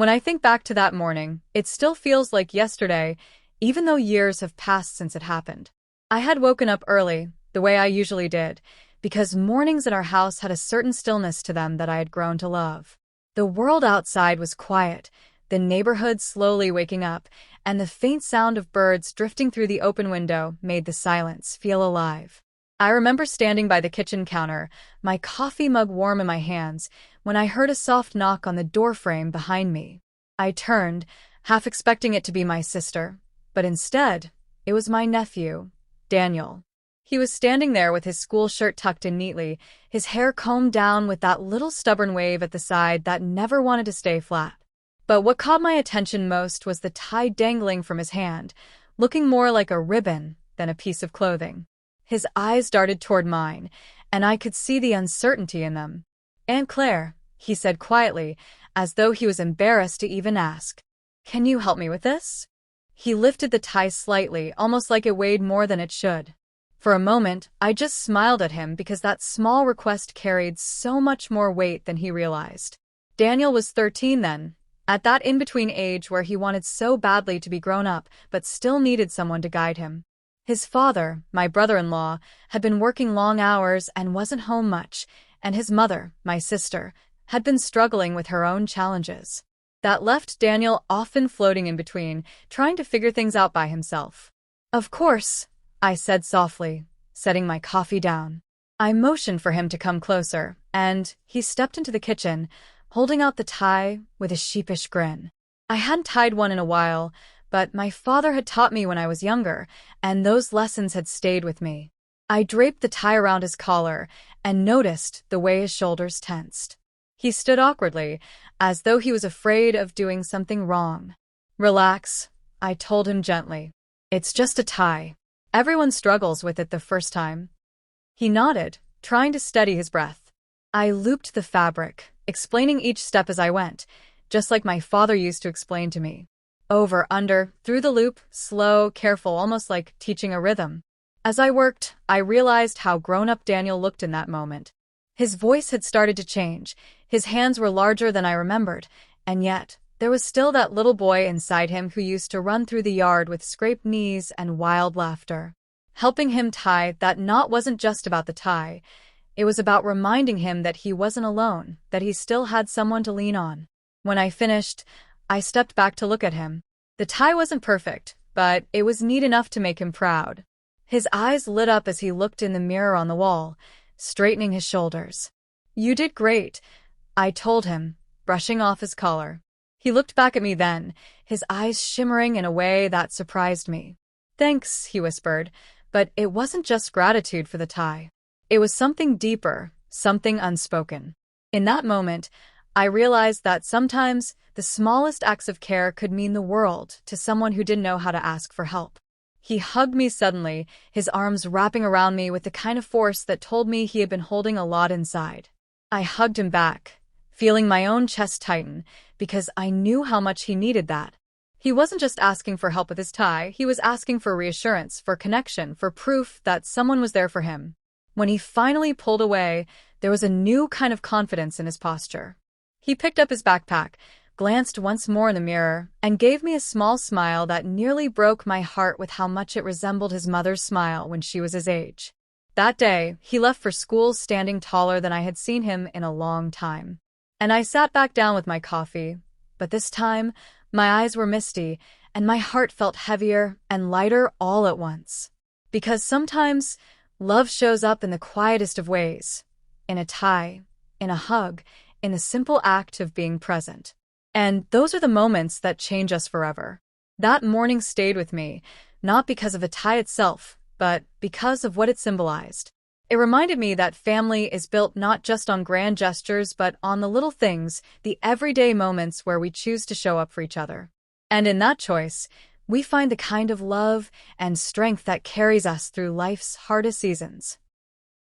When I think back to that morning, it still feels like yesterday, even though years have passed since it happened. I had woken up early, the way I usually did, because mornings at our house had a certain stillness to them that I had grown to love. The world outside was quiet, the neighborhood slowly waking up, and the faint sound of birds drifting through the open window made the silence feel alive. I remember standing by the kitchen counter, my coffee mug warm in my hands, when I heard a soft knock on the doorframe behind me. I turned, half expecting it to be my sister, but instead, it was my nephew, Daniel. He was standing there with his school shirt tucked in neatly, his hair combed down with that little stubborn wave at the side that never wanted to stay flat. But what caught my attention most was the tie dangling from his hand, looking more like a ribbon than a piece of clothing. His eyes darted toward mine, and I could see the uncertainty in them. "Aunt Claire," he said quietly, as though he was embarrassed to even ask. "Can you help me with this?" He lifted the tie slightly, almost like it weighed more than it should. For a moment, I just smiled at him because that small request carried so much more weight than he realized. Daniel was 13 then, at that in-between age where he wanted so badly to be grown up but still needed someone to guide him. His father, my brother-in-law, had been working long hours and wasn't home much, and his mother, my sister, had been struggling with her own challenges. That left Daniel often floating in between, trying to figure things out by himself. "Of course," I said softly, setting my coffee down. I motioned for him to come closer, and he stepped into the kitchen, holding out the tie with a sheepish grin. I hadn't tied one in a while, but my father had taught me when I was younger, and those lessons had stayed with me. I draped the tie around his collar and noticed the way his shoulders tensed. He stood awkwardly, as though he was afraid of doing something wrong. "Relax," I told him gently. "It's just a tie. Everyone struggles with it the first time." He nodded, trying to steady his breath. I looped the fabric, explaining each step as I went, just like my father used to explain to me. Over, under, through the loop, slow, careful, almost like teaching a rhythm. As I worked, I realized how grown-up Daniel looked in that moment. His voice had started to change, his hands were larger than I remembered, and yet, there was still that little boy inside him who used to run through the yard with scraped knees and wild laughter. Helping him tie that knot wasn't just about the tie. It was about reminding him that he wasn't alone, that he still had someone to lean on. When I finished, I stepped back to look at him. The tie wasn't perfect, but it was neat enough to make him proud. His eyes lit up as he looked in the mirror on the wall, straightening his shoulders. "You did great," I told him, brushing off his collar. He looked back at me then, his eyes shimmering in a way that surprised me. "Thanks," he whispered, but it wasn't just gratitude for the tie. It was something deeper, something unspoken. In that moment, I realized that sometimes the smallest acts of care could mean the world to someone who didn't know how to ask for help. He hugged me suddenly, his arms wrapping around me with the kind of force that told me he had been holding a lot inside. I hugged him back, feeling my own chest tighten, because I knew how much he needed that. He wasn't just asking for help with his tie, he was asking for reassurance, for connection, for proof that someone was there for him. When he finally pulled away, there was a new kind of confidence in his posture. He picked up his backpack, glanced once more in the mirror, and gave me a small smile that nearly broke my heart with how much it resembled his mother's smile when she was his age. That day, he left for school standing taller than I had seen him in a long time. And I sat back down with my coffee, but this time, my eyes were misty, and my heart felt heavier and lighter all at once. Because sometimes, love shows up in the quietest of ways. In a tie, in a hug, in the simple act of being present. And those are the moments that change us forever. That morning stayed with me, not because of the tie itself, but because of what it symbolized. It reminded me that family is built not just on grand gestures, but on the little things, the everyday moments where we choose to show up for each other. And in that choice, we find the kind of love and strength that carries us through life's hardest seasons.